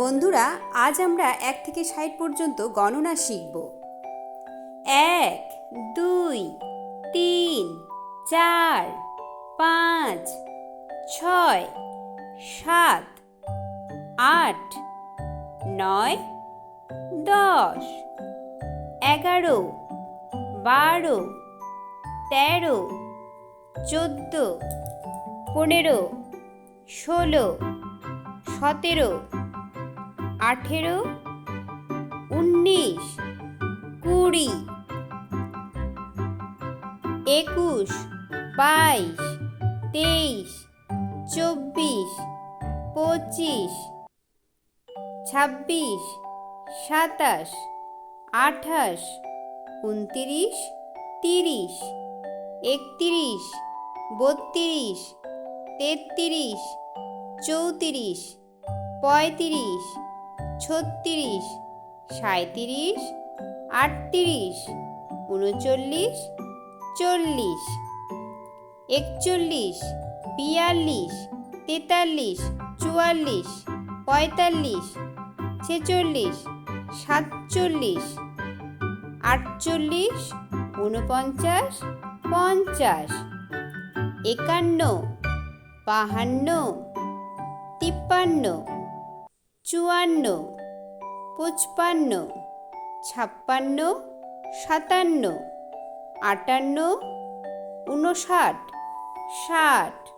বন্ধুরা, আজ আমরা 1 থেকে 60 পর্যন্ত গণনা শিখব। 1, 2, 3, 4, 5, 6, 7, 8, 9, 10, 11, 12, 13, 14, 15, 16, 17, 18, 19, 20, 21, 22, 23, 24, 25, 26, 27, 28, 29, 30, 31, 32, 33, 34, 35, 36, 37, 38, 39, 40, 41, 42, 43, 44, 45, 46, 47, 48, 49, 50, 51, 52, 53, 54, 55, 56, 57, 58, 59, 60,